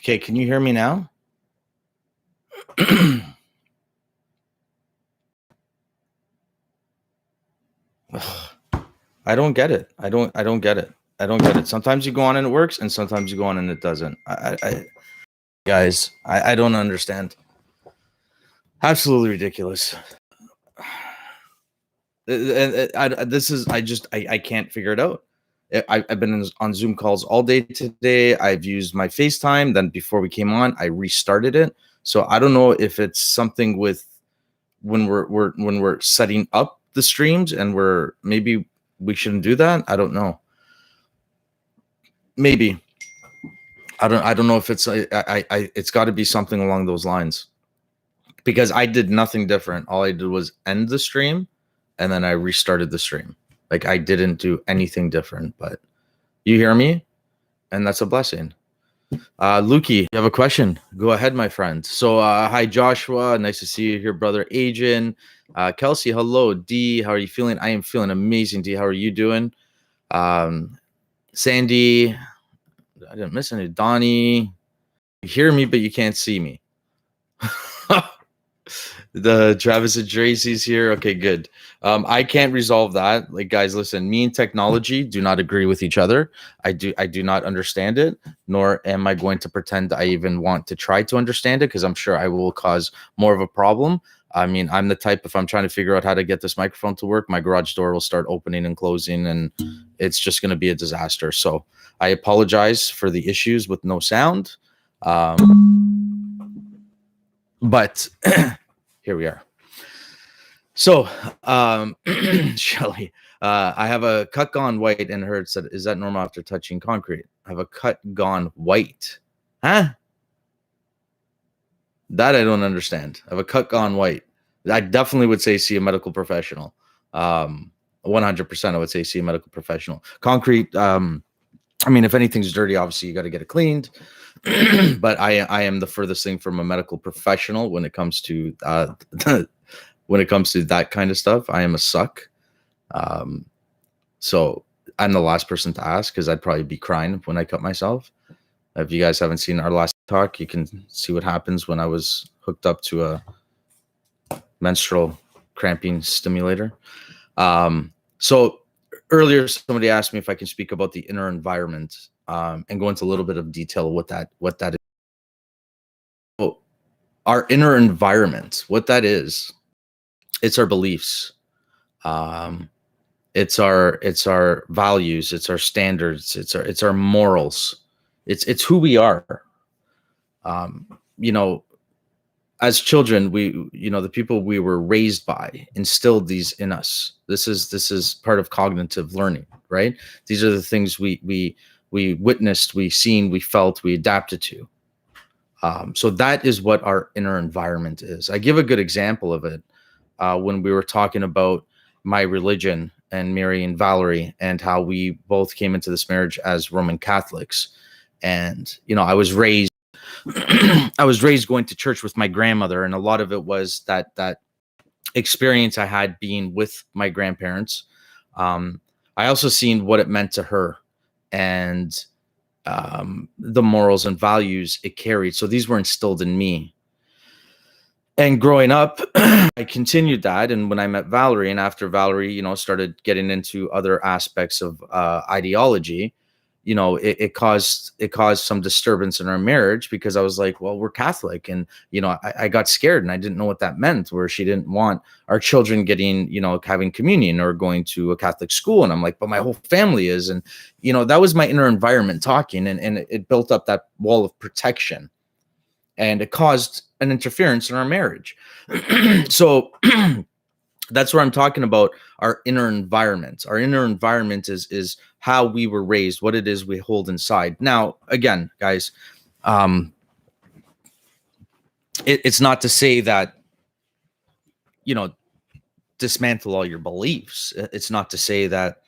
Okay, can you hear me now? I don't get it. I don't get it. I don't get it. Sometimes you go on and it works, and sometimes you go on and it doesn't. Guys, I don't understand. Absolutely ridiculous. I can't figure it out. I've been on Zoom calls all day today. I've used my FaceTime. Then before we came on, I restarted it. So I don't know if it's something with when we're setting up the streams, and maybe we shouldn't do that. I don't know. Maybe I don't know if it's it's got to be something along those lines, because I did nothing different. All I did was end the stream, and then I restarted the stream. Like, I didn't do anything different. But you hear me, and that's a blessing. Lukey, you have a question? Go ahead, my friend. So, hi, Joshua. Nice to see you here, brother Adrian. Kelsey, hello. D, how are you feeling? I am feeling amazing. D, how are you doing? Sandy, I didn't miss any. Donnie, you hear me, but you can't see me. The Travis and Tracy's here. Okay, good. I can't resolve that. Like, guys, listen, me and technology do not agree with each other. I do not understand it, nor am I going to pretend I even want to try to understand it, because I'm sure I will cause more of a problem. I mean, I'm the type, if I'm trying to figure out how to get this microphone to work, my garage door will start opening and closing, and it's just going to be a disaster. So I apologize for the issues with no sound. But here we are. So, Shelly, I have a cut gone white, and her said, "Is that normal after touching concrete?" I have a cut gone white. Huh? That I don't understand. I have a cut gone white. I definitely would say see a medical professional. 100% I would say see a medical professional. Concrete, I mean, if anything's dirty, obviously you got to get it cleaned. But I am the furthest thing from a medical professional when it comes to when it comes to that kind of stuff. I am a suck. So I'm the last person to ask, because I'd probably be crying when I cut myself. If you guys haven't seen our last talk, you can see what happens when I was hooked up to a menstrual cramping stimulator. So earlier, somebody asked me if I can speak about the inner environment, and go into a little bit of detail what that is. So our inner environment, what that is, it's our beliefs. It's our values, it's our standards, it's our morals. It's who we are. As children, the people we were raised by instilled these in us. This is part of cognitive learning, right? These are the things we witnessed, we seen, we felt, we adapted to. So that is what our inner environment is. I give a good example of it when we were talking about my religion and Mary and Valerie, and how we both came into this marriage as Roman Catholics. And, I was raised going to church with my grandmother, and a lot of it was that experience I had being with my grandparents. I also seen what it meant to her, and the morals and values it carried. So these were instilled in me. And growing up, I continued that. And when I met Valerie, and after Valerie, started getting into other aspects of ideology, it caused some disturbance in our marriage, because I was like, well, we're Catholic. And, I got scared, and I didn't know what that meant, where she didn't want our children getting, having communion or going to a Catholic school. And I'm like, but my whole family is. And, that was my inner environment talking, and it built up that wall of protection, and it caused an interference in our marriage. So that's where I'm talking about our inner environment. Our inner environment is how we were raised, what it is we hold inside. Now, again, guys, it's not to say that, dismantle all your beliefs. It's not to say that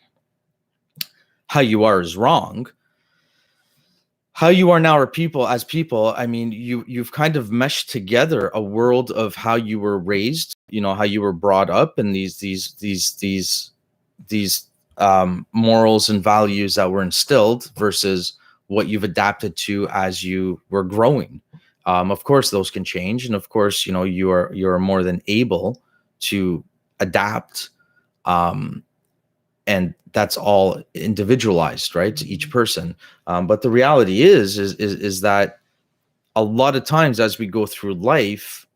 how you are is wrong. How you are now as people, I mean, you've kind of meshed together a world of how you were raised, how you were brought up, and these morals and values that were instilled, versus what you've adapted to as you were growing. Of course, those can change, and of course, you're more than able to adapt, and that's all individualized, right, to each person. But the reality is that a lot of times as we go through life,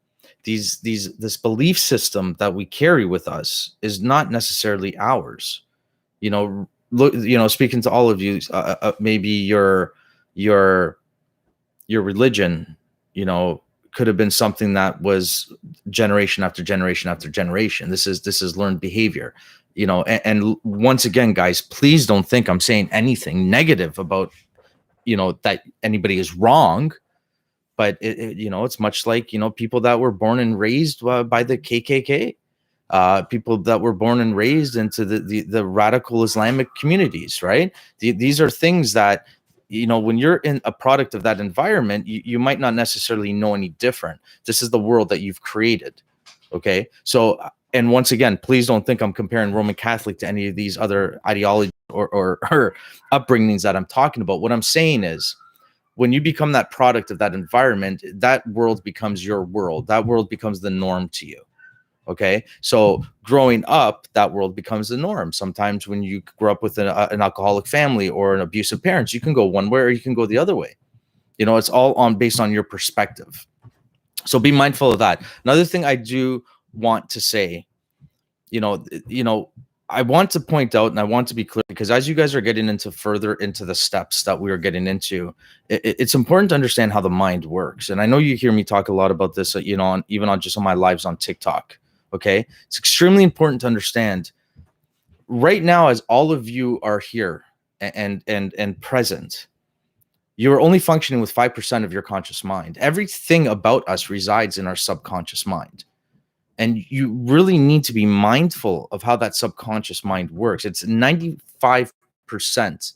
this belief system that we carry with us is not necessarily ours. Look, speaking to all of you, maybe your religion, could have been something that was generation after generation after generation. This is learned behavior, and once again, guys, please don't think I'm saying anything negative about, that anybody is wrong. But it's much like, people that were born and raised by the KKK, people that were born and raised into the radical Islamic communities, right? These are things that, when you're in a product of that environment, you might not necessarily know any different. This is the world that you've created. Okay. So, and once again, please don't think I'm comparing Roman Catholic to any of these other ideologies or upbringings that I'm talking about. What I'm saying is, when you become that product of that environment, that world becomes your world. That world becomes the norm to you. Okay. So growing up, that world becomes the norm. Sometimes when you grow up with an alcoholic family or an abusive parents, you can go one way or you can go the other way. It's all based on your perspective. So be mindful of that. Another thing I do want to say, I want to point out, and I want to be clear, because as you guys are getting further into the steps that we are getting into, it's important to understand how the mind works. And I know you hear me talk a lot about this, even on my lives on TikTok. Okay. It's extremely important to understand right now, as all of you are here and present, you're only functioning with 5% of your conscious mind. Everything about us resides in our subconscious mind. And you really need to be mindful of how that subconscious mind works. It's 95%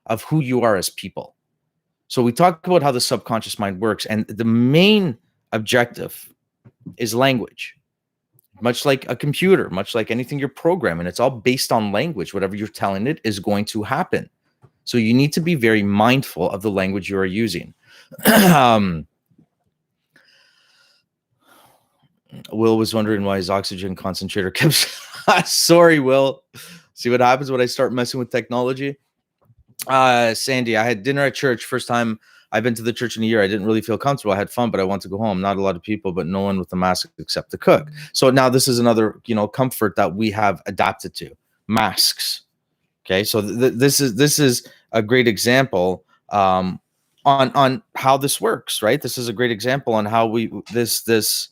of who you are as people. So we talk about how the subconscious mind works, and the main objective is language. Much like a computer, much like anything you're programming, it's all based on language. Whatever you're telling it is going to happen. So you need to be very mindful of the language you are using. Will was wondering why his oxygen concentrator kept. Sorry, Will. See what happens when I start messing with technology. Sandy, I had dinner at church. First time I've been to the church in a year. I didn't really feel comfortable. I had fun, but I want to go home. Not a lot of people, but no one with the mask except the cook. So now this is another, comfort that we have adapted to. Masks. Okay, so this is a great example on how this works, right? This is a great example on how this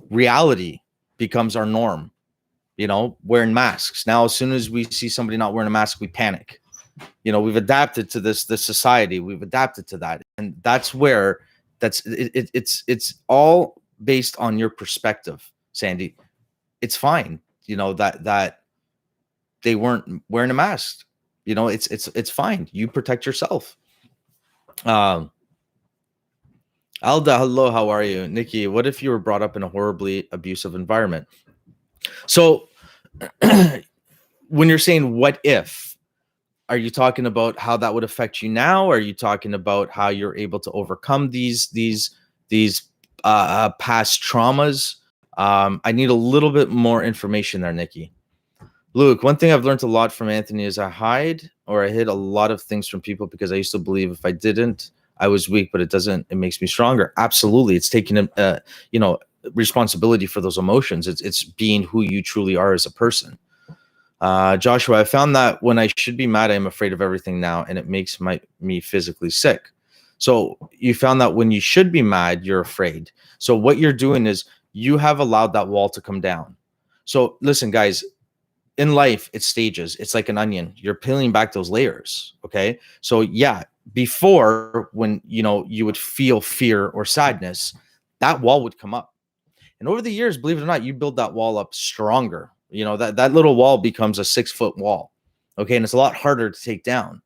reality becomes our norm. Wearing masks. Now, as soon as we see somebody not wearing a mask, we panic. We've adapted to this society. We've adapted to that, and that's where it's all based on your perspective, Sandy. It's fine, that they weren't wearing a mask. It's fine. You protect yourself. Alda, hello, how are you? Nikki, what if you were brought up in a horribly abusive environment? So when you're saying what if, are you talking about how that would affect you now? Or are you talking about how you're able to overcome these past traumas? I need a little bit more information there, Nikki. Luke, one thing I've learned a lot from Anthony is I hide a lot of things from people because I used to believe if I didn't, I was weak, but it makes me stronger. Absolutely. It's taking responsibility for those emotions. It's being who you truly are as a person. Joshua, I found that when I should be mad, I'm afraid of everything now, and it makes me physically sick. So you found that when you should be mad, you're afraid. So what you're doing is you have allowed that wall to come down. So listen, guys, in life, it's stages. It's like an onion. You're peeling back those layers. Okay. So yeah, before when, you would feel fear or sadness, that wall would come up. And over the years, believe it or not, you build that wall up stronger. That little wall becomes a 6-foot wall. Okay. And it's a lot harder to take down.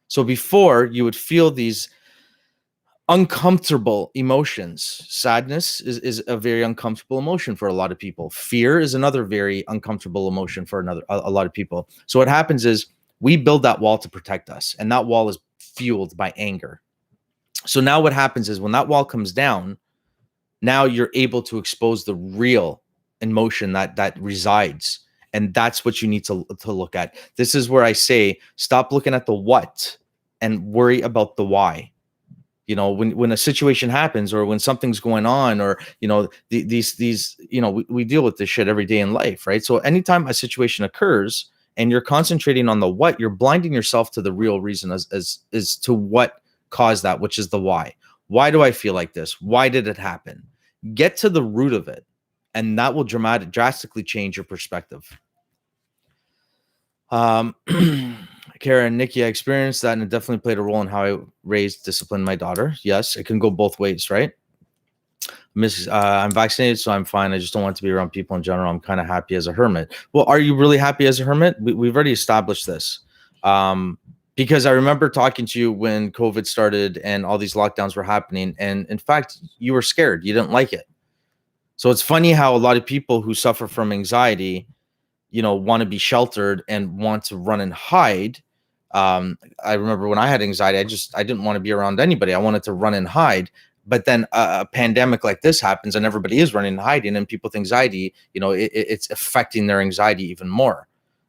So before, you would feel these uncomfortable emotions. Sadness is a very uncomfortable emotion for a lot of people. Fear is another very uncomfortable emotion for a lot of people. So what happens is we build that wall to protect us, and that wall is fueled by anger. So now what happens is when that wall comes down, now you're able to expose the real emotion that resides, and that's what you need to look at. This is where I say stop looking at the what and worry about the why. You know, when a situation happens, or when something's going on, or you know, these you know, we deal with this shit every day in life, right? So anytime a situation occurs and you're concentrating on the what, you're blinding yourself to the real reason as to what caused that, which is the why. Why do I feel like this? Why did it happen? Get to the root of it, and that will drastically change your perspective. Karen, Nikki, I experienced that, and it definitely played a role in how I disciplined my daughter. Yes, it can go both ways, right? I'm vaccinated, so I'm fine. I just don't want to be around people in general. I'm kind of happy as a hermit. Well, are you really happy as a hermit? We've already established this. Because I remember talking to you when COVID started and all these lockdowns were happening. And in fact, you were scared. You didn't like it. So it's funny how a lot of people who suffer from anxiety, you know, want to be sheltered and want to run and hide. I remember when I had anxiety, I didn't want to be around anybody. I wanted to run and hide. But then a pandemic like this happens and everybody is running and hiding, and people's anxiety, you know, it's affecting their anxiety even more.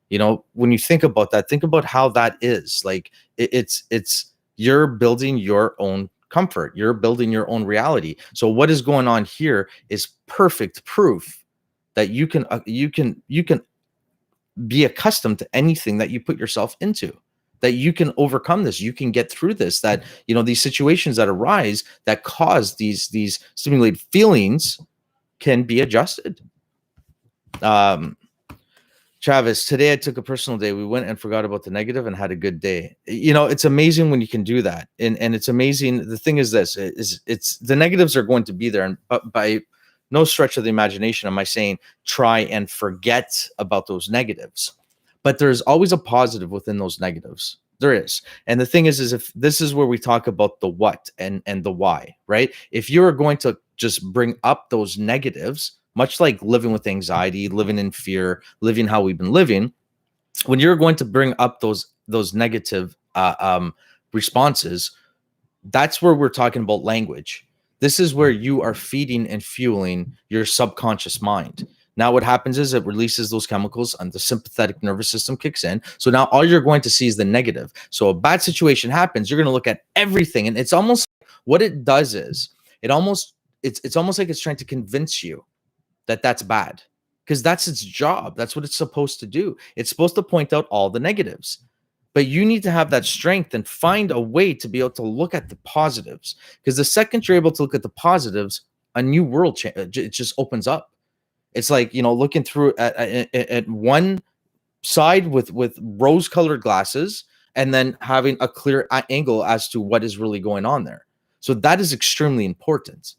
You know, when you think about that, think about how that is. Like it's you're building your own comfort. You're building your own reality. So what is going on here is perfect proof that you can be accustomed to anything that you put yourself into, that you can overcome this, you can get through this, that, you know, these situations that arise that cause these stimulated feelings can be adjusted. Travis, today I took a personal day. We went and forgot about the negative and had a good day. You know, it's amazing when you can do that. And it's amazing. The thing is this, it's the negatives are going to be there. And by no stretch of the imagination am I saying try and forget about those negatives. But there's always a positive within those negatives. There is. And the thing is if this is where we talk about the what and the why, right? If you're going to just bring up those negatives, much like living with anxiety, living in fear, living how we've been living, when you're going to bring up those negative responses, that's where we're talking about language. This is where you are feeding and fueling your subconscious mind. Now what happens is it releases those chemicals and the sympathetic nervous system kicks in. So now all you're going to see is the negative. So a bad situation happens, you're going to look at everything. And it's almost what it does is it's almost like it's trying to convince you that that's bad, because that's its job. That's what it's supposed to do. It's supposed to point out all the negatives, but you need to have that strength and find a way to be able to look at the positives, because the second you're able to look at the positives, a new world it just opens up. It's like, you know, looking through at one side with rose-colored glasses and then having a clear angle as to what is really going on there. So that is extremely important,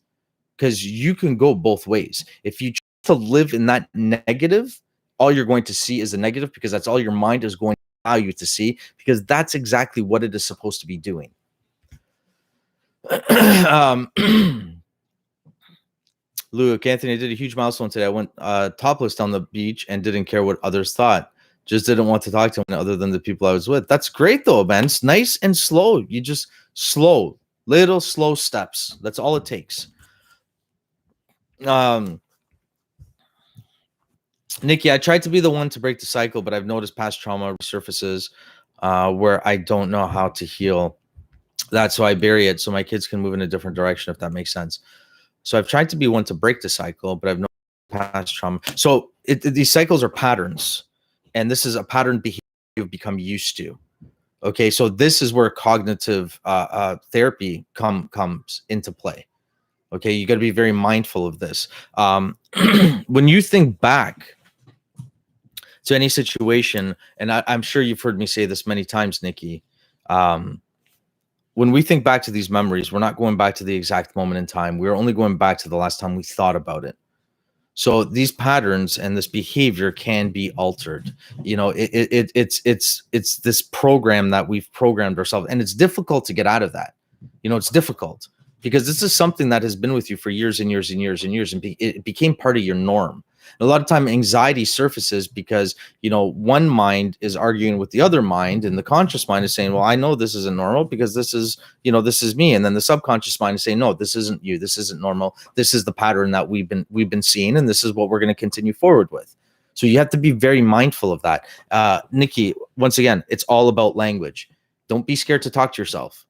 because you can go both ways. If you try to live in that negative, all you're going to see is the negative, because that's all your mind is going to allow you to see, because that's exactly what it is supposed to be doing. Luke, Anthony, I did a huge milestone today. I went topless down the beach and didn't care what others thought. Just didn't want to talk to anyone other than the people I was with. That's great though, man. It's nice and slow. You just little slow steps. That's all it takes. Nikki, I tried to be the one to break the cycle, but I've noticed past trauma resurfaces where I don't know how to heal that, so I bury it so my kids can move in a different direction, if that makes sense. So I've tried to be one to break the cycle, but I've noticed past trauma. So these cycles are patterns, and this is a pattern behavior you've become used to. Okay, so this is where cognitive therapy comes into play. Okay, you got to be very mindful of this. When you think back to any situation, and I'm sure you've heard me say this many times, Nikki, when we think back to these memories, we're not going back to the exact moment in time. We're only going back to the last time we thought about it. So these patterns and this behavior can be altered. You know, it's this program that we've programmed ourselves, and it's difficult to get out of that. You know, it's difficult because this is something that has been with you for years and years and years and years, and it became part of your norm. A lot of time anxiety surfaces because, one mind is arguing with the other mind, and the conscious mind is saying, well, I know this isn't normal because this is, this is me. And then the subconscious mind is saying, no, this isn't you. This isn't normal. This is the pattern that we've been seeing, and this is what we're going to continue forward with. So you have to be very mindful of that. Nikki, once again, it's all about language. Don't be scared to talk to yourself.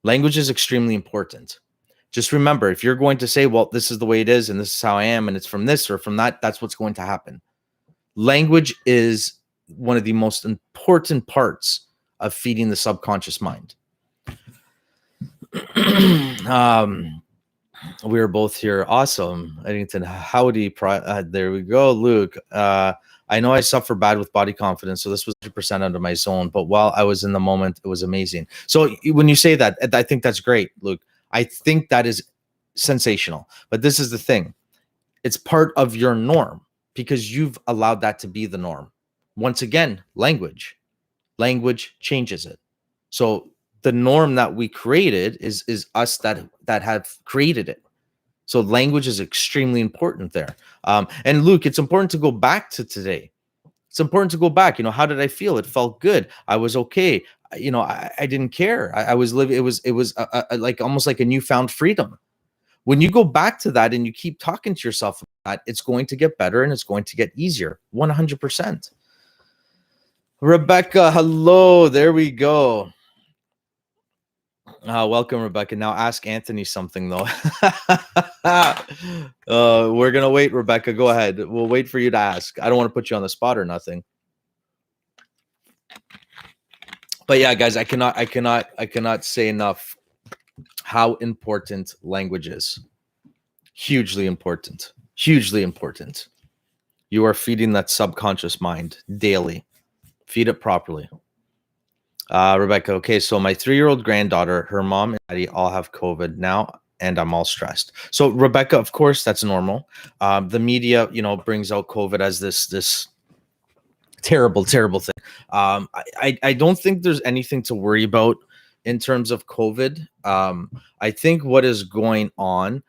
Language is extremely important. Just remember, if you're going to say, well, this is the way it is, and this is how I am, and it's from this or from that, that's what's going to happen. Language is one of the most important parts of feeding the subconscious mind. We are both here. Awesome. Eddington, howdy. There we go. Luke, I know I suffer bad with body confidence, so this was 100% under my zone, but while I was in the moment, it was amazing. So when you say that, I think that's great, Luke. I think that is sensational. But this is the thing. It's part of your norm because you've allowed that to be the norm. Once again, language. Language changes it. So the norm that we created is us that have created it. So language is extremely important there. And Luke, it's important to go back to today. It's important to go back. How did I feel? It felt good. I was okay. I didn't care. I was living. It was like almost like a newfound freedom. When you go back to that and you keep talking to yourself about that, it's going to get better and it's going to get easier. 100%. Rebecca, hello. There we go. Welcome, Rebecca. Now ask Anthony something, though. We're going to wait, Rebecca. Go ahead. We'll wait for you to ask. I don't want to put you on the spot or nothing. But yeah, guys, I cannot say enough how important language is. Hugely important. Hugely important. You are feeding that subconscious mind daily. Feed it properly. Rebecca, okay, so my 3-year-old granddaughter, her mom and daddy all have COVID now, and I'm all stressed. So Rebecca, of course, that's normal. The media, brings out COVID as this terrible thing. I don't think there's anything to worry about in terms of COVID. I think what is going on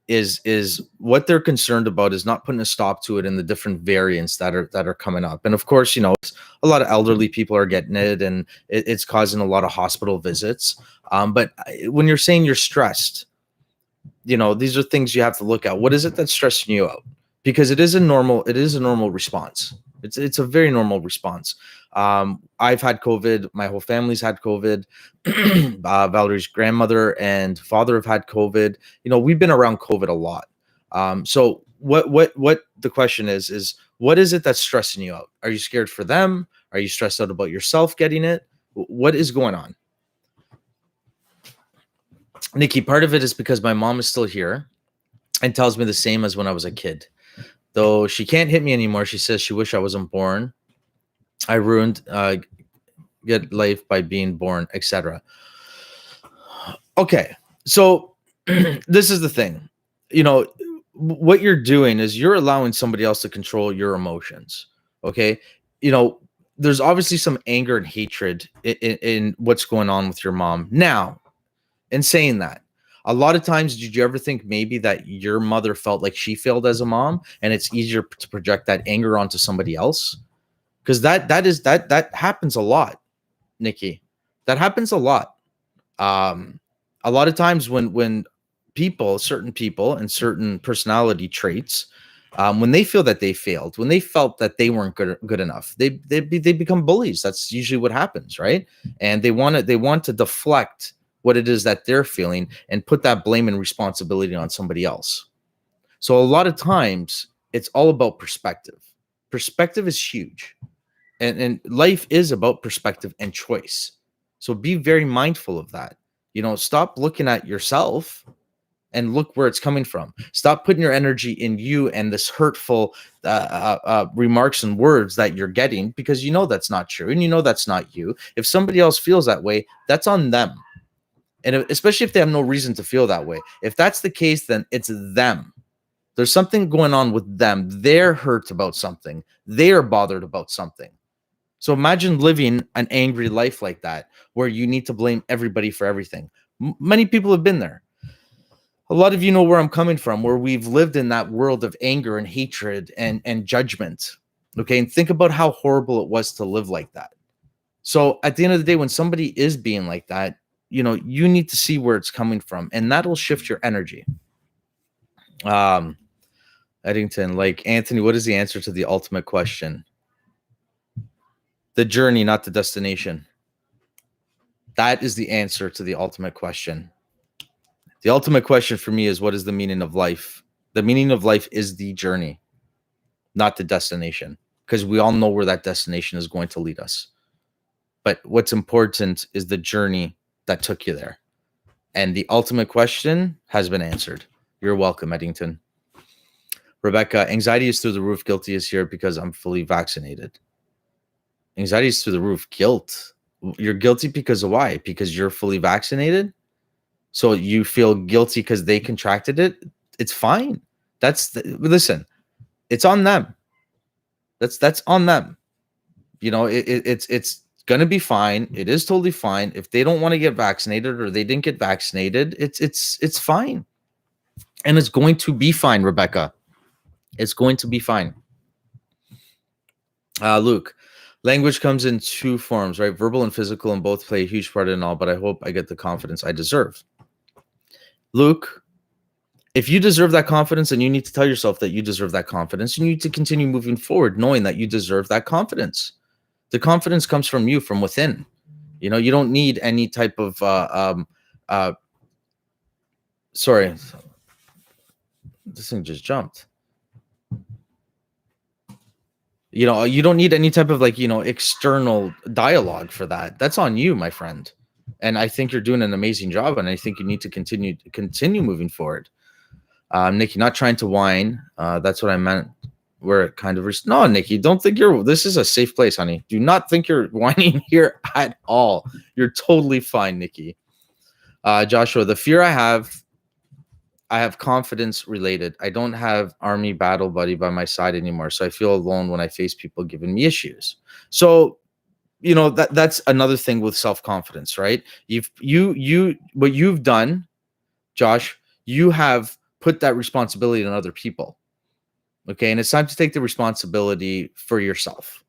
is what they're concerned about is not putting a stop to it in the different variants that are coming up. And of course, a lot of elderly people are getting it, and it's causing a lot of hospital visits. But when you're saying you're stressed, these are things you have to look at. What is it that's stressing you out? Because it is a normal response. It's a very normal response. I've had COVID. My whole family's had COVID. Valerie's grandmother and father have had COVID. We've been around COVID a lot. So what the question is what is it that's stressing you out? Are you scared for them? Are you stressed out about yourself getting it? What is going on? Nikki, part of it is because my mom is still here and tells me the same as when I was a kid. Though she can't hit me anymore, she says she wish I wasn't born. I ruined get life by being born, etc. Okay, so this is the thing. What you're doing is you're allowing somebody else to control your emotions. Okay, there's obviously some anger and hatred in what's going on with your mom. Now, in saying that, a lot of times, did you ever think maybe that your mother felt like she failed as a mom, and it's easier to project that anger onto somebody else? Because that happens a lot, Nikki. That happens a lot. A lot of times when certain people and certain personality traits, when they feel that they failed, when they felt that they weren't good enough, they become bullies. That's usually what happens, right? And they want to deflect what it is that they're feeling and put that blame and responsibility on somebody else. So a lot of times it's all about perspective. Perspective is huge. And life is about perspective and choice. So be very mindful of that. Stop looking at yourself and look where it's coming from. Stop putting your energy in you and this hurtful remarks and words that you're getting, because that's not true and that's not you. If somebody else feels that way, that's on them. And especially if they have no reason to feel that way. If that's the case, then it's them. There's something going on with them. They're hurt about something. They are bothered about something. So imagine living an angry life like that, where you need to blame everybody for everything. Many people have been there. A lot of you know where I'm coming from, where we've lived in that world of anger and hatred and judgment. Okay. And think about how horrible it was to live like that. So at the end of the day, when somebody is being like that, you need to see where it's coming from, and that'll shift your energy. Eddington, like Anthony, what is the answer to the ultimate question? The journey, not the destination. That is the answer to the ultimate question. The ultimate question for me is, what is the meaning of life? The meaning of life is the journey, not the destination, because we all know where that destination is going to lead us. But what's important is the journey that took you there. And the ultimate question has been answered. You're welcome, Eddington. Rebecca, anxiety is through the roof. Guilty is here because I'm fully vaccinated. Anxiety is through the roof. Guilt. You're guilty because of why? Because you're fully vaccinated? So you feel guilty because they contracted it? It's fine. Listen, it's on them. That's on them. It's gonna be fine. It is totally fine. If they don't want to get vaccinated or they didn't get vaccinated, it's fine. And it's going to be fine, Rebecca. It's going to be fine. Luke, language comes in two forms, right? Verbal and physical, and both play a huge part in all, but I hope I get the confidence I deserve. Luke, if you deserve that confidence, then you need to tell yourself that you deserve that confidence. You need to continue moving forward, knowing that you deserve that confidence. The confidence comes from you, from within. You don't need any type of sorry. This thing just jumped. You don't need any type of external dialogue for that. That's on you, my friend. And I think you're doing an amazing job, and I think you need to continue moving forward. Nikki, not trying to whine. That's what I meant. We're kind of no, Nikki. Don't think this is a safe place, honey. Do not think you're whining here at all. You're totally fine, Nikki. Joshua, the fear I have confidence related. I don't have army battle buddy by my side anymore, so I feel alone when I face people giving me issues. So, that's another thing with self-confidence, right? What you've done, Josh, you have put that responsibility on other people. Okay, and it's time to take the responsibility for yourself.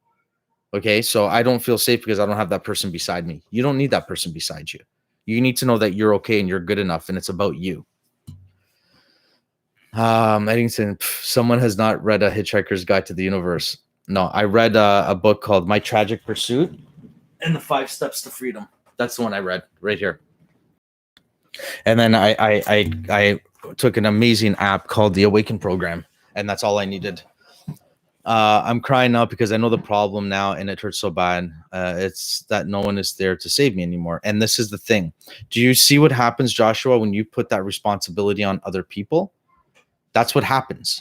Okay, so I don't feel safe because I don't have that person beside me. You don't need that person beside you. You need to know that you're okay and you're good enough, and it's about you. Eddington, someone has not read A Hitchhiker's Guide to the Universe. No, I read a book called My Tragic Pursuit and the 5 Steps to Freedom. That's the one I read right here. And then I took an amazing app called the Awaken Program, and that's all I needed. I'm crying now because I know the problem now, and it hurts so bad. It's that no one is there to save me anymore. And this is the thing. Do you see what happens, Joshua, when you put that responsibility on other people? That's what happens.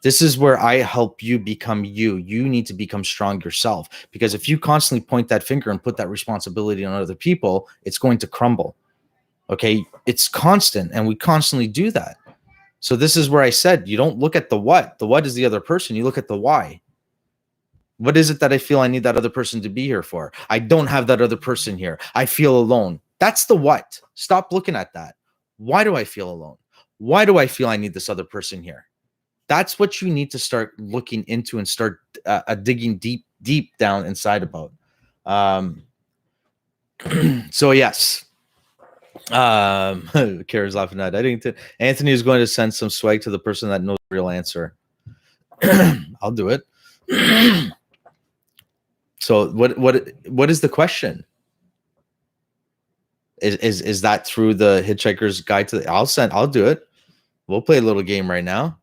This is where I help you become you. You need to become strong yourself, because if you constantly point that finger and put that responsibility on other people, it's going to crumble. Okay. It's constant, and we constantly do that. So this is where I said, you don't look at the what. The what is the other person. You look at the why. What is it that I feel I need that other person to be here for? I don't have that other person here. I feel alone. That's the what. Stop looking at that. Why do I feel alone? Why do I feel I need this other person here? That's what you need to start looking into and start digging deep down inside about. So yes. Kara's laughing at Eddington. Anthony is going to send some swag to the person that knows the real answer. I'll do it. So what is the question? Is that through the Hitchhiker's Guide to the I'll do it. We'll play a little game right now.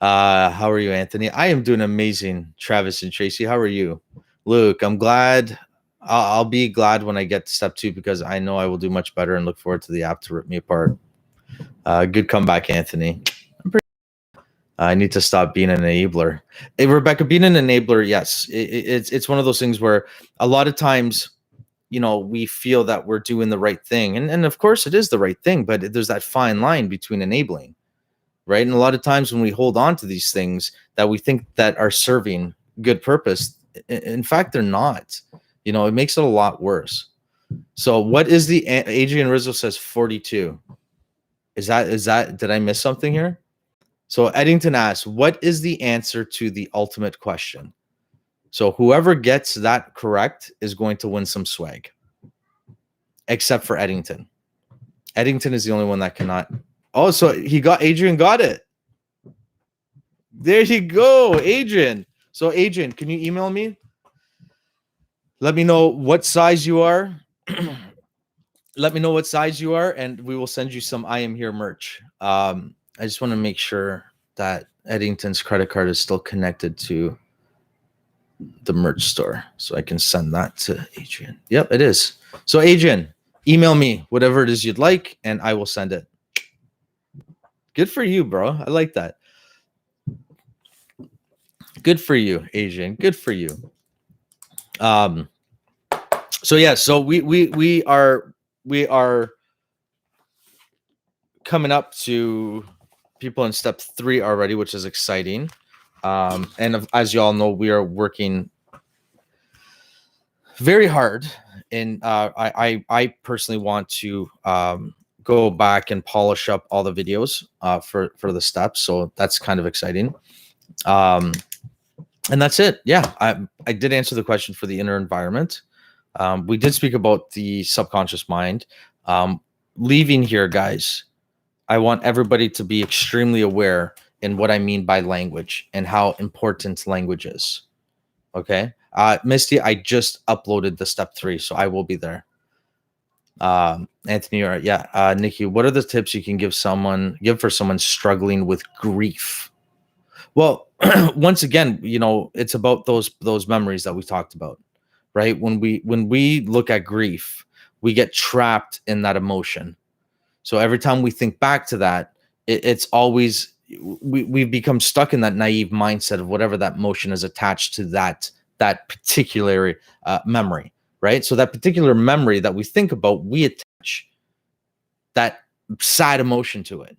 How are you, Anthony? I am doing amazing. Travis and Tracy, how are you? Luke, I'm glad. I'll be glad when I get to step 2, because I know I will do much better and look forward to the app to rip me apart. Good comeback, Anthony. I need to stop being an enabler. Hey, Rebecca, being an enabler, yes. It's one of those things where a lot of times, we feel that we're doing the right thing. And of course it is the right thing, but there's that fine line between enabling, right? And a lot of times when we hold on to these things that we think that are serving good purpose, in fact, they're not. It makes it a lot worse. So what is the Adrian Rizzo says 42? Did I miss something here? So Eddington asks, what is the answer to the ultimate question? So whoever gets that correct is going to win some swag, except for Eddington. Eddington is the only one that cannot. Oh, so Adrian got it. There you go, Adrian. So Adrian, can you email me? Let me know what size you are. Let me know what size you are, and we will send you some I Am Here merch. I just want to make sure that Eddington's credit card is still connected to the merch store, so I can send that to Adrian. Yep, it is. So Adrian, email me whatever it is you'd like, and I will send it. Good for you, bro. I like that. Good for you, Adrian. Good for you. So yeah, so we are coming up to people in step 3 already, which is exciting. And as you all know, we are working very hard. And I personally want to go back and polish up all the videos for the steps. So that's kind of exciting. And that's it. Yeah, I did answer the question for the inner environment. We did speak about the subconscious mind. Leaving here, guys, I want everybody to be extremely aware in what I mean by language and how important language is. Okay. Misty, I just uploaded the step 3, so I will be there. Anthony, yeah. Nikki, what are the tips you can give for someone struggling with grief? Well, once again, it's about those memories that we talked about, right? When we look at grief, we get trapped in that emotion. So every time we think back to that, it's always we've become stuck in that naive mindset of whatever that emotion is attached to that particular memory, right? So that particular memory that we think about, we attach that sad emotion to it.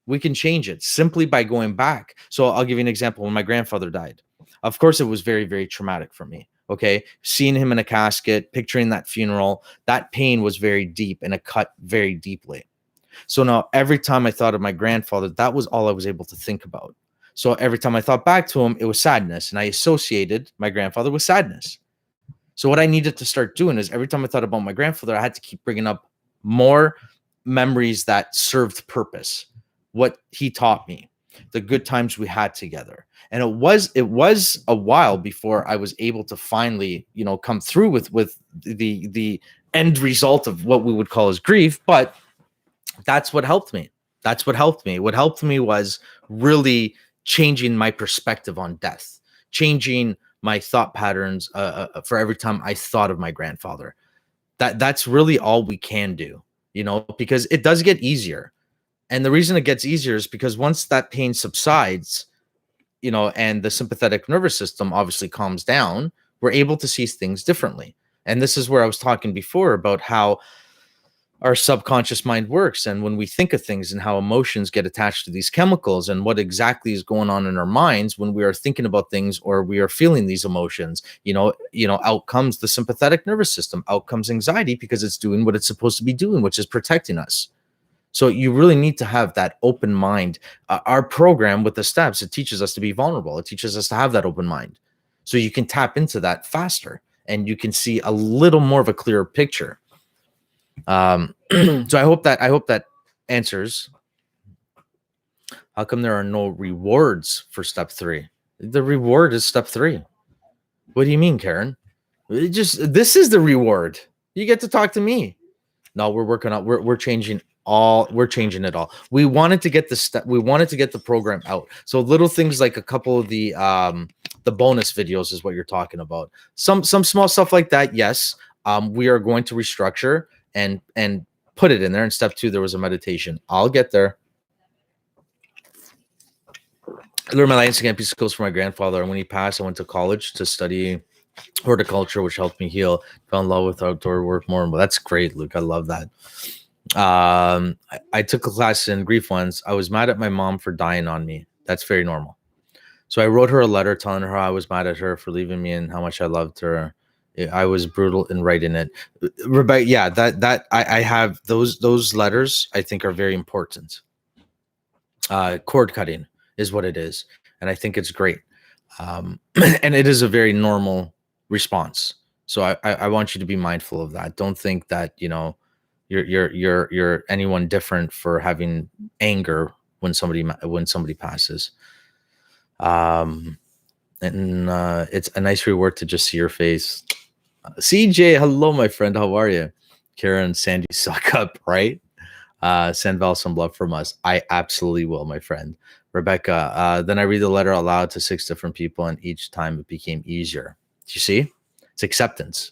We can change it simply by going back. So I'll give you an example. When my grandfather died, of course, it was very, very traumatic for me. Okay. Seeing him in a casket, picturing that funeral, that pain was very deep and it cut very deeply. So now every time I thought of my grandfather, that was all I was able to think about. So every time I thought back to him, it was sadness. And I associated my grandfather with sadness. So what I needed to start doing is every time I thought about my grandfather, I had to keep bringing up more memories that served purpose. What he taught me, the good times we had together. And it was a while before I was able to finally, come through with the end result of what we would call as grief. But that's what helped me. What helped me was really changing my perspective on death, changing my thought patterns for every time I thought of my grandfather. That's really all we can do, because it does get easier. And the reason it gets easier is because once that pain subsides, and the sympathetic nervous system obviously calms down, we're able to see things differently. And this is where I was talking before about how our subconscious mind works. And when we think of things and how emotions get attached to these chemicals and what exactly is going on in our minds when we are thinking about things or we are feeling these emotions, out comes the sympathetic nervous system, out comes anxiety, because it's doing what it's supposed to be doing, which is protecting us. So you really need to have that open mind. Our program with the steps, it teaches us to be vulnerable. It teaches us to have that open mind. So you can tap into that faster and you can see a little more of a clearer picture. So I hope that answers. How come there are no rewards for step 3? The reward is step 3. What do you mean, Karen? This is the reward. You get to talk to me. No, we're working on, we're changing it all. We wanted to get the program out. So little things like a couple of the bonus videos is what you're talking about. Some small stuff like that. Yes. We are going to restructure and put it in there. In step 2, there was a meditation. I'll get there. I learned my landscape skills from my grandfather. And when he passed, I went to college to study horticulture, which helped me heal. Fell in love with outdoor work more. Well, that's great, Luke. I love that. I took a class in grief once. I was mad at my mom for dying on me. That's very normal. So I wrote her a letter telling her how I was mad at her for leaving me and how much I loved her. I was brutal in writing it. Rebecca, yeah, that I have those letters I think are very important. Cord cutting is what it is, and I think it's great. And it is a very normal response. So I want you to be mindful of that. Don't think that you're anyone different for having anger when somebody passes. And it's a nice reward to just see your face. CJ, hello, my friend. How are you? Karen, Sandy, suck up, right? Send Val some love from us. I absolutely will, my friend. Rebecca, then I read the letter aloud to 6 different people, and each time it became easier. Do you see? It's acceptance.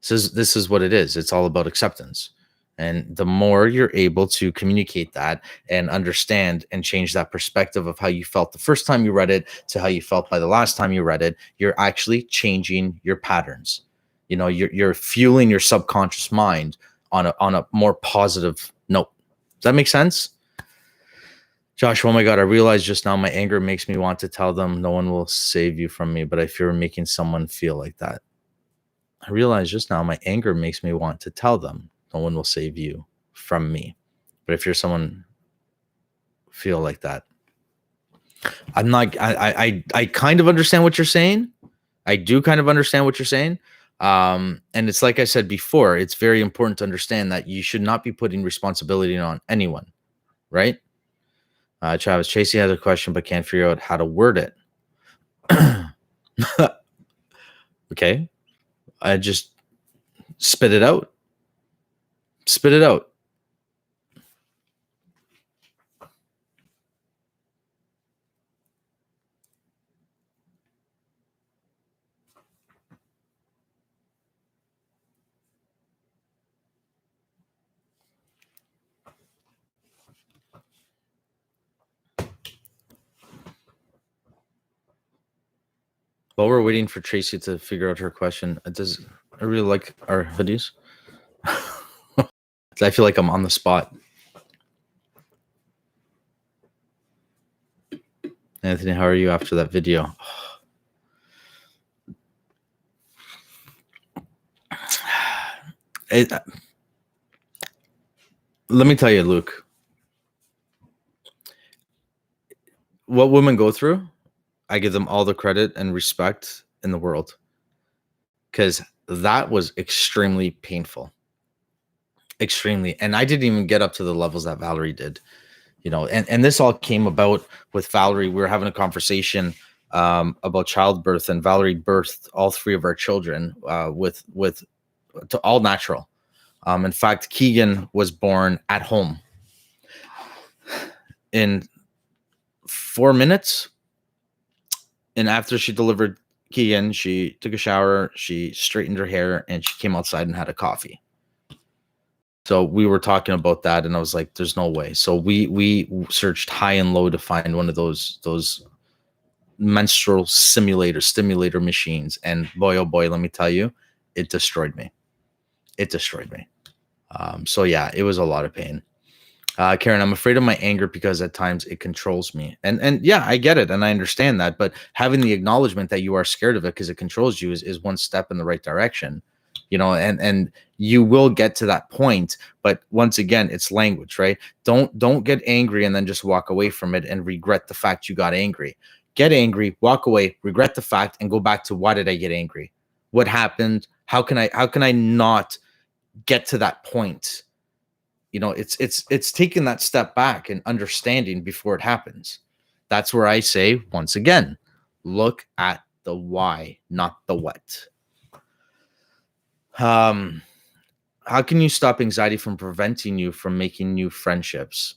This is what it is. It's all about acceptance. And the more you're able to communicate that and understand and change that perspective of how you felt the first time you read it to how you felt by the last time you read it, you're actually changing your patterns. You're fueling your subconscious mind on a more positive note. Does that make sense? Josh, oh my God, I realized just now my anger makes me want to tell them no one will save you from me, but I fear making someone feel like that. I realized just now my anger makes me want to tell them no one will save you from me. But if you're someone feel like that, I'm not, I kind of understand what you're saying. I do kind of understand what you're saying. And it's like I said before, it's very important to understand that you should not be putting responsibility on anyone, right? Travis, Tracy has a question, but can't figure out how to word it. Okay. I just spit it out. Spit it out. While we're waiting for Tracy to figure out her question, I really like our hoodies. I feel like I'm on the spot. Anthony, how are you after that video? Let me tell you, Luke, what women go through, I give them all the credit and respect in the world, because that was extremely painful. Extremely. And I didn't even get up to the levels that Valerie did, and this all came about with Valerie. We were having a conversation about childbirth, and Valerie birthed all 3 of our children with to all natural. In fact, Keegan was born at home in 4 minutes. And after she delivered Keegan, she took a shower, she straightened her hair, and she came outside and had a coffee. So we were talking about that, and I was like, there's no way. So we searched high and low to find one of those menstrual stimulator machines. And boy, oh boy, let me tell you, it destroyed me. So yeah, it was a lot of pain. Karen, I'm afraid of my anger because at times it controls me. And yeah, I get it. And I understand that. But having the acknowledgement that you are scared of it because it controls you is one step in the right direction, and you will get to that point. But once again, it's language, right? Don't get angry and then just walk away from it and regret the fact you got angry. Get angry, walk away, regret the fact, and go back to, why did I get angry? What happened? How can I not get to that point? It's taking that step back and understanding before it happens. That's where I say, once again, look at the why, not the what. How can you stop anxiety from preventing you from making new friendships?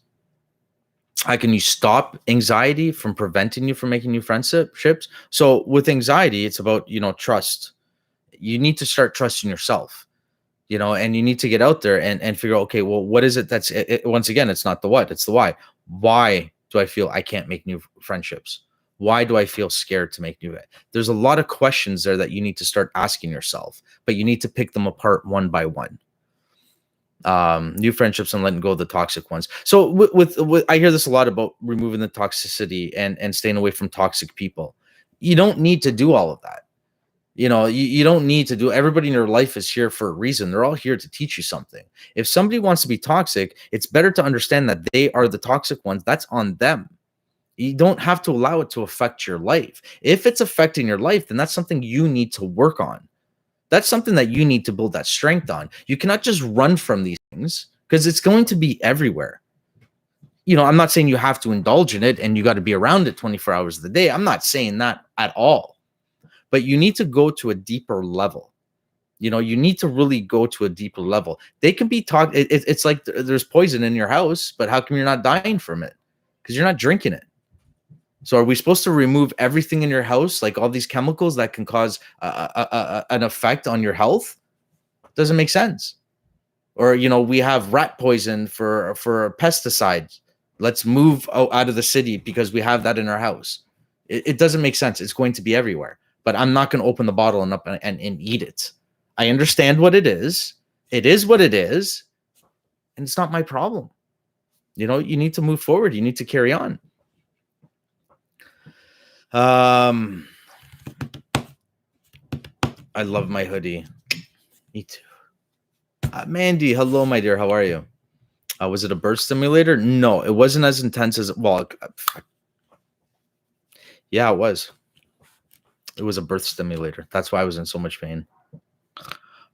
How can you stop anxiety from preventing you from making new friendships? So with anxiety, it's about, trust. You need to start trusting yourself. And you need to get out there and figure out, okay, well, what is it that's it? Once again, it's not the what, it's the why. Why do I feel I can't make new friendships? Why do I feel scared to make new? There's a lot of questions there that you need to start asking yourself, but you need to pick them apart one by one. New friendships and letting go of the toxic ones. So with I hear this a lot about removing the toxicity and staying away from toxic people. You don't need to do all of that. You don't need to do. Everybody in your life is here for a reason. They're all here to teach you something. If somebody wants to be toxic, it's better to understand that they are the toxic ones. That's on them. You don't have to allow it to affect your life. If it's affecting your life, then that's something you need to work on. That's something that you need to build that strength on. You cannot just run from these things because it's going to be everywhere. I'm not saying you have to indulge in it and you got to be around it 24 hours of the day. I'm not saying that at all. But you need to go to a deeper level. You need to really go to a deeper level. They can be taught. It's like there's poison in your house, but how come you're not dying from it? Because you're not drinking it. So are we supposed to remove everything in your house, like all these chemicals that can cause an effect on your health? Doesn't make sense. Or, we have rat poison for pesticides. Let's move out of the city because we have that in our house. It doesn't make sense. It's going to be everywhere. But I'm not going to open the bottle and eat it. I understand what it is. It is what it is. And it's not my problem. You need to move forward. You need to carry on. I love my hoodie. Me too. Mandy, hello, my dear. How are you? Was it a birth stimulator? No, it wasn't as intense as yeah, it was. It was a birth stimulator. That's why I was in so much pain.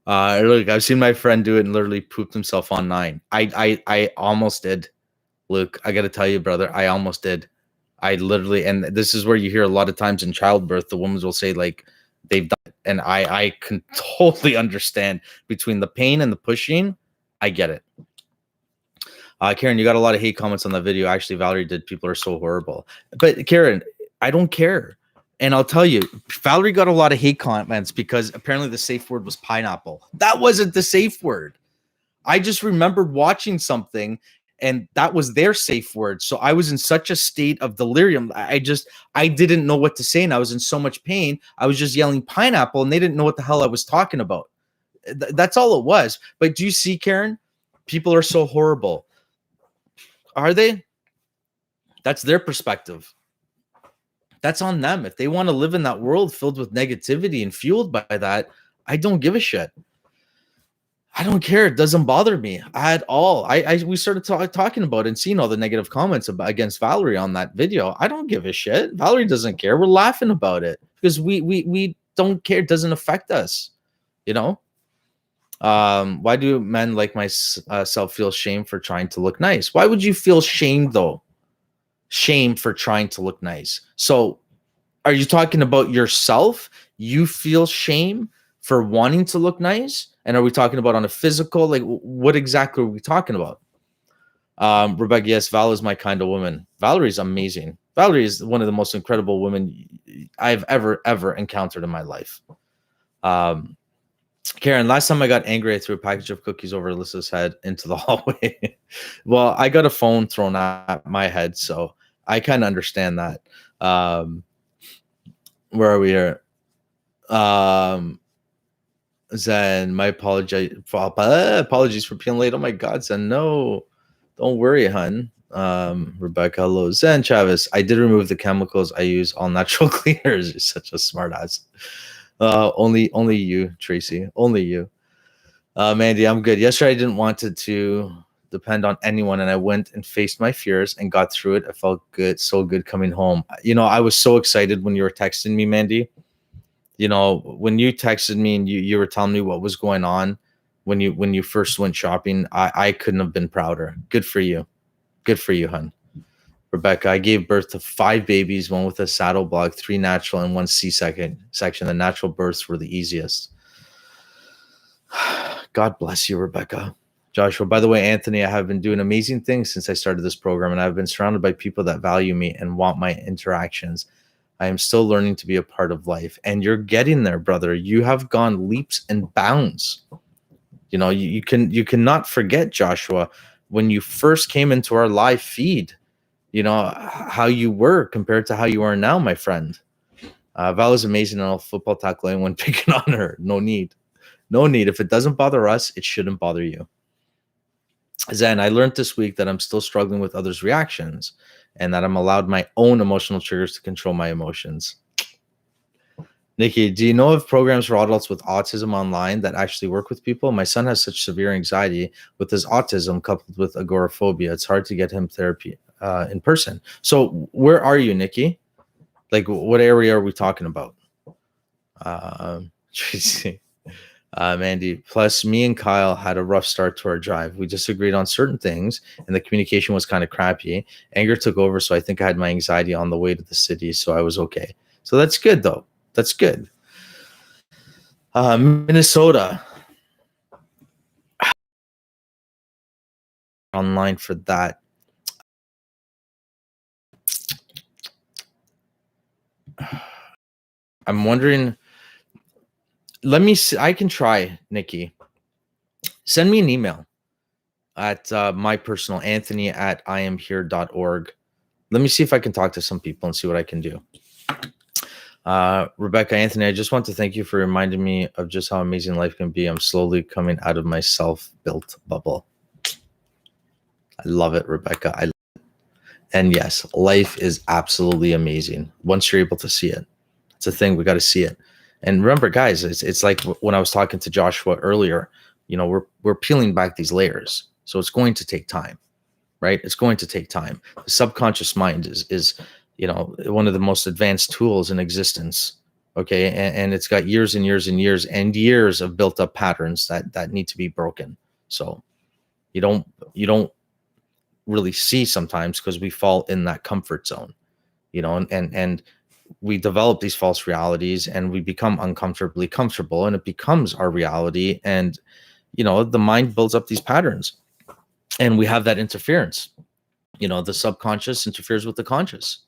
Look, I've seen my friend do it and literally pooped himself on 9. I almost did. Luke, I got to tell you, brother, I almost did. I literally, and this is where you hear a lot of times in childbirth, the women will say like they've done it. And I can totally understand between the pain and the pushing. I get it. Karen, you got a lot of hate comments on the video. Actually, Valerie did. People are so horrible. But Karen, I don't care. And I'll tell you, Valerie got a lot of hate comments because apparently the safe word was pineapple. That wasn't the safe word. I just remembered watching something and that was their safe word. So I was in such a state of delirium. I didn't know what to say. And I was in so much pain. I was just yelling pineapple and they didn't know what the hell I was talking about. That's all it was. But do you see, Karen? People are so horrible. Are they? That's their perspective. That's on them. If they want to live in that world filled with negativity and fueled by that, I don't give a shit. I don't care. It doesn't bother me at all. We started talking about and seeing all the negative comments against Valerie on that video. I don't give a shit. Valerie doesn't care. We're laughing about it because we don't care. It doesn't affect us. Why do men like myself feel shame for trying to look nice? Why would you feel shame though? Shame for trying to look nice. So are you talking about yourself? You feel shame for wanting to look nice? And are we talking about on a physical? Like what exactly are we talking about? Rebecca, yes, Val is my kind of woman. Valerie's amazing. Valerie is one of the most incredible women I've ever encountered in my life. Karen, last time I got angry, I threw a package of cookies over Alyssa's head into the hallway. Well, I got a phone thrown at my head, so I kind of understand that. Where are we here? Zen, my apologies for being late. Oh my God, Zen, no, don't worry, hun. Rebecca, hello. Zen Chavez, I did remove the chemicals. I use all natural cleaners. You're such a smart ass. Only you, Tracy. Only you. Mandy, I'm good. Yesterday I didn't want it to depend on anyone, and I went and faced my fears and got through it. I felt good, so good coming home. I was so excited when you were texting me, Mandy. When you texted me and you were telling me what was going on when you first went shopping, I couldn't have been prouder. Good for you. Good for you, hun. Rebecca, I gave birth to 5 babies, one with a saddle block, 3 natural and 1 C-section. The natural births were the easiest. God bless you, Rebecca. Joshua, by the way, Anthony, I have been doing amazing things since I started this program, and I've been surrounded by people that value me and want my interactions. I am still learning to be a part of life, and you're getting there, brother. You have gone leaps and bounds. You cannot forget, Joshua, when you first came into our live feed, how you were compared to how you are now, my friend. Val is amazing, and I'll football tackle anyone picking on her. No need. If it doesn't bother us, it shouldn't bother you. Zen, I learned this week that I'm still struggling with others' reactions and that I'm allowed my own emotional triggers to control my emotions. Nikki, do you know of programs for adults with autism online that actually work with people? My son has such severe anxiety with his autism coupled with agoraphobia. It's hard to get him therapy in person. So where are you, Nikki? Like, what area are we talking about? Tracy, Mandy. Plus, me and Kyle had a rough start to our drive. We disagreed on certain things, and the communication was kind of crappy. Anger took over, so I think I had my anxiety on the way to the city, so I was okay. So that's good, though. That's good. Minnesota. Online for that. I'm wondering. Let me see. I can try, Nikki. Send me an email at my personal Anthony at iamhere.org. Let me see if I can talk to some people and see what I can do. Rebecca, Anthony, I just want to thank you for reminding me of just how amazing life can be. I'm slowly coming out of my self-built bubble. I love it, Rebecca. And yes, life is absolutely amazing once you're able to see it. It's a thing. We got to see it. And remember, guys, it's like when I was talking to Joshua earlier, you know, we're peeling back these layers. So it's going to take time, right? It's going to take time. The subconscious mind is you know, one of the most advanced tools in existence. Okay. And it's got years and years and years and years of built up patterns that need to be broken. So you don't really see sometimes because we fall in that comfort zone, you know, and we develop these false realities and we become uncomfortably comfortable and it becomes our reality. And, you know, the mind builds up these patterns and we have that interference. You know, the subconscious interferes with the conscious,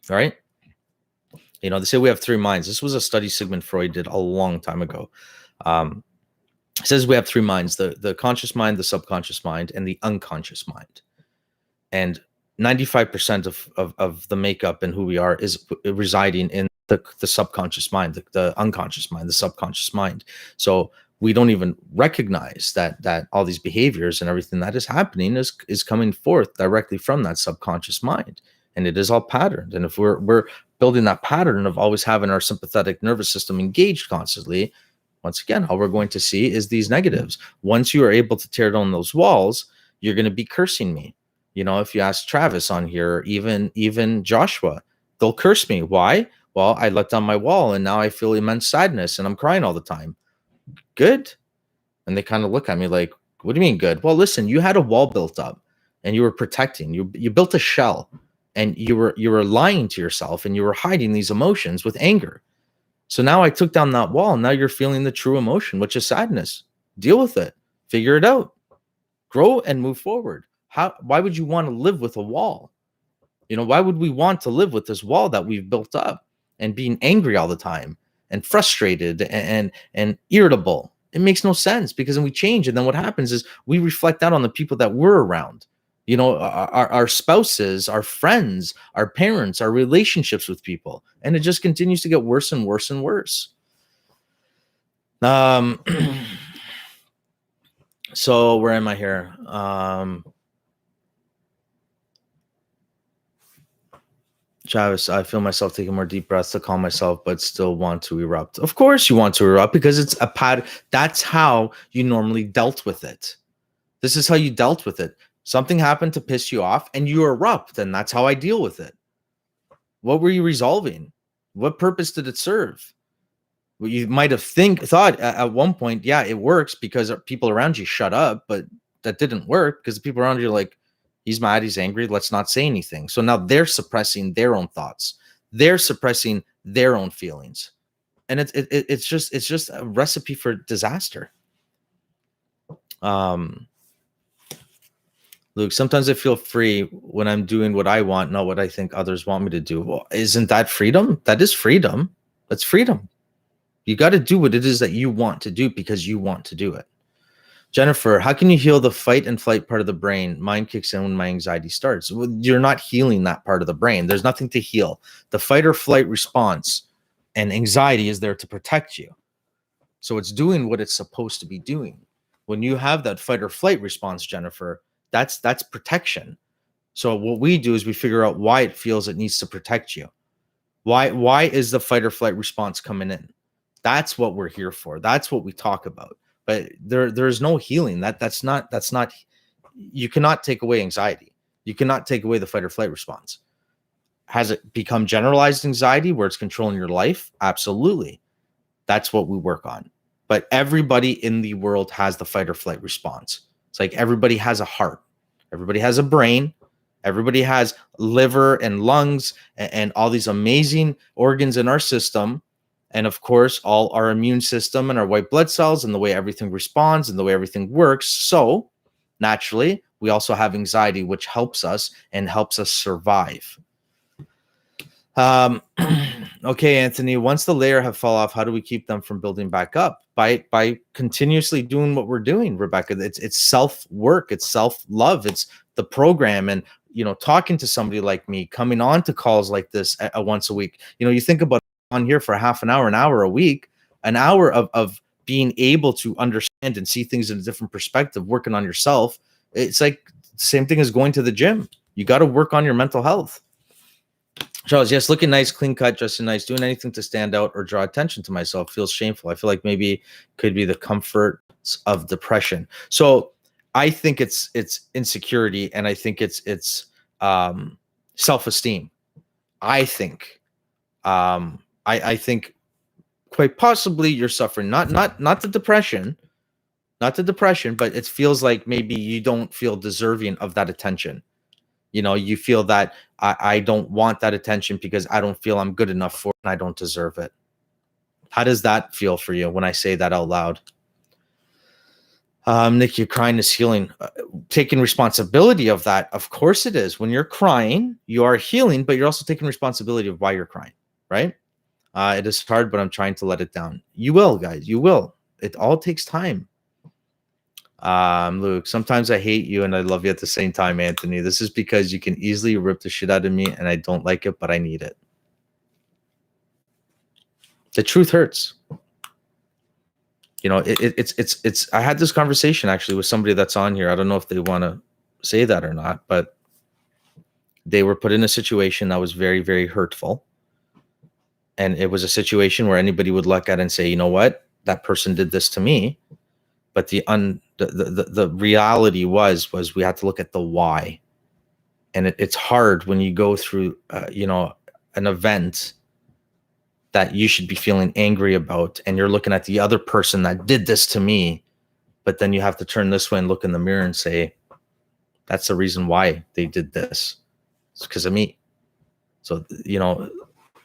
right? You know, they say we have three minds. This was a study Sigmund Freud did a long time ago. It says we have three minds, the conscious mind, the subconscious mind, and the unconscious mind. And 95% of the makeup and who we are is residing in the subconscious mind, the unconscious mind, the subconscious mind. So we don't even recognize that all these behaviors and everything that is happening is coming forth directly from that subconscious mind. And it is all patterned. And if we're building that pattern of always having our sympathetic nervous system engaged constantly, once again, all we're going to see is these negatives. Once you are able to tear down those walls, you're going to be cursing me. You know, if you ask Travis on here, even Joshua, they'll curse me. Why? Well, I let down my wall and now I feel immense sadness and I'm crying all the time. Good. And they kind of look at me like, what do you mean good? Well, listen, you had a wall built up and you were protecting. You built a shell and you were lying to yourself and you were hiding these emotions with anger. So now I took down that wall. And now you're feeling the true emotion, which is sadness. Deal with it. Figure it out. Grow and move forward. Why would you want to live with a wall? You know, why would we want to live with this wall that we've built up and being angry all the time and frustrated and irritable? It makes no sense because then we change. And then what happens is we reflect that on the people that we're around. You know, our spouses, our friends, our parents, our relationships with people. And it just continues to get worse and worse and worse. So where am I here? Travis, I feel myself taking more deep breaths to calm myself, but still want to erupt. Of course you want to erupt because it's a pattern. That's how you normally dealt with it. This is how you dealt with it. Something happened to piss you off and you erupt, and that's how I deal with it. What were you resolving? What purpose did it serve? Well, you might have thought at one point, yeah, it works because people around you shut up, but that didn't work because the people around you are like, he's mad, he's angry, let's not say anything. So now they're suppressing their own thoughts. They're suppressing their own feelings. And it's just a recipe for disaster. Luke, sometimes I feel free when I'm doing what I want, not what I think others want me to do. Well, isn't that freedom? That is freedom. That's freedom. You got to do what it is that you want to do because you want to do it. Jennifer, how can you heal the fight and flight part of the brain? Mine kicks in when my anxiety starts. Well, you're not healing that part of the brain. There's nothing to heal. The fight or flight response and anxiety is there to protect you. So it's doing what it's supposed to be doing. When you have that fight or flight response, Jennifer, that's protection. So what we do is we figure out why it feels it needs to protect you. Why is the fight or flight response coming in? That's what we're here for. That's what we talk about. But there's no healing. That's not you cannot take away anxiety. You cannot take away the fight or flight response. Has it become generalized anxiety where it's controlling your life? Absolutely. That's what we work on. But everybody in the world has the fight or flight response. It's like everybody has a heart, everybody has a brain, everybody has liver and lungs and all these amazing organs in our system. And of course, all our immune system and our white blood cells and the way everything responds and the way everything works. So naturally, we also have anxiety, which helps us and helps us survive. Okay, Anthony, once the layer have fall off, how do we keep them from building back up? By continuously doing what we're doing, Rebecca. It's self-work, it's self-love, it's the program. And talking to somebody like me, coming on to calls like this once a week. You think about on here for half an hour a week, an hour of being able to understand and see things in a different perspective, working on yourself. It's like the same thing as going to the gym. You got to work on your mental health. Charles, yes, looking nice, clean cut, dressing nice, doing anything to stand out or draw attention to myself feels shameful. I feel like maybe could be the comfort of depression. So I think it's insecurity, and I think it's self-esteem. I think I think quite possibly you're suffering not the depression, but it feels like maybe you don't feel deserving of that attention. You feel that I don't want that attention because I don't feel I'm good enough for it and I don't deserve it. How does that feel for you when I say that out loud? Nick, your crying is healing. Taking responsibility of that, of course it is. When you're crying, you are healing, but you're also taking responsibility of why you're crying, right? It is hard, but I'm trying to let it down. You will, guys. You will. It all takes time. Luke, sometimes I hate you and I love you at the same time, Anthony. This is because you can easily rip the shit out of me and I don't like it, but I need it. The truth hurts. It's I had this conversation actually with somebody that's on here. I don't know if they want to say that or not, but they were put in a situation that was very, very hurtful. And it was a situation where anybody would look at it and say, you know what, that person did this to me. But the reality was we had to look at the why. And it's hard when you go through, an event that you should be feeling angry about, and you're looking at the other person that did this to me, but then you have to turn this way and look in the mirror and say, that's the reason why they did this. It's because of me. So,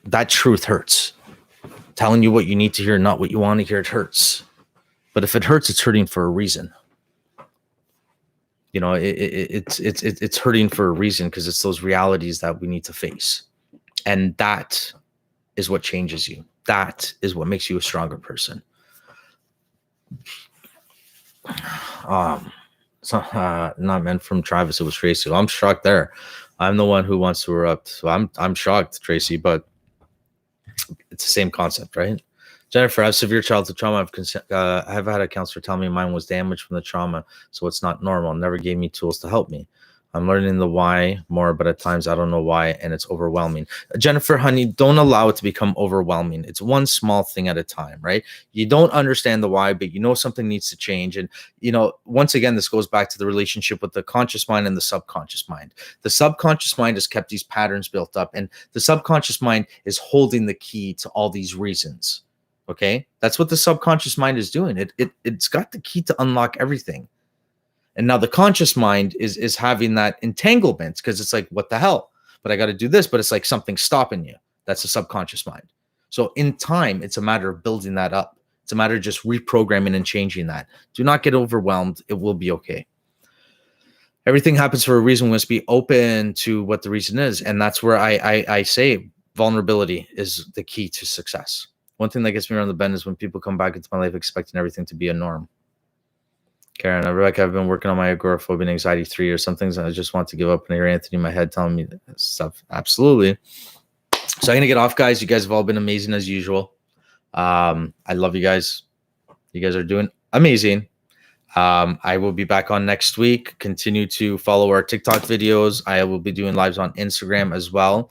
that truth hurts. Telling you what you need to hear, not what you want to hear, it hurts. But if it hurts, it's hurting for a reason. It's hurting for a reason because it's those realities that we need to face. And that is what changes you. That is what makes you a stronger person. Not meant from Travis, it was Tracy. Well, I'm shocked there. I'm the one who wants to erupt. So I'm shocked, Tracy, but it's the same concept, right? Jennifer, I have severe childhood trauma. I've had a counselor tell me mine was damaged from the trauma, so it's not normal. Never gave me tools to help me. I'm learning the why more, but at times I don't know why, and it's overwhelming. Jennifer, honey, don't allow it to become overwhelming. It's one small thing at a time, right? You don't understand the why, but you know something needs to change. And, once again, this goes back to the relationship with the conscious mind and the subconscious mind. The subconscious mind has kept these patterns built up, and the subconscious mind is holding the key to all these reasons. Okay, that's what the subconscious mind is doing. It's got the key to unlock everything. And now the conscious mind is having that entanglement because it's like, what the hell? But I got to do this, but it's like something stopping you. That's the subconscious mind. So in time, it's a matter of building that up. It's a matter of just reprogramming and changing that. Do not get overwhelmed. It will be okay. Everything happens for a reason. We must be open to what the reason is. And that's where I say vulnerability is the key to success. One thing that gets me around the bend is when people come back into my life expecting everything to be a norm. Karen, Rebecca, I've been working on my agoraphobia and anxiety 3 years. Some things I just want to give up, and I hear Anthony in my head telling me stuff. Absolutely. So I'm going to get off, guys. You guys have all been amazing as usual. I love you guys. You guys are doing amazing. I will be back on next week. Continue to follow our TikTok videos. I will be doing lives on Instagram as well.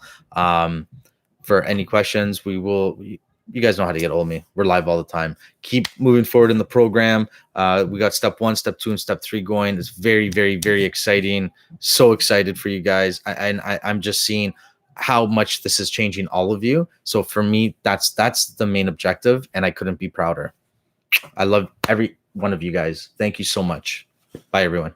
for any questions. You guys know how to get a hold of me. We're live all the time. Keep moving forward in the program. We got step 1, step 2, and step 3 going. It's very, very, very exciting. So excited for you guys. I'm just seeing how much this is changing all of you. So for me, that's the main objective, and I couldn't be prouder. I love every one of you guys. Thank you so much. Bye, everyone.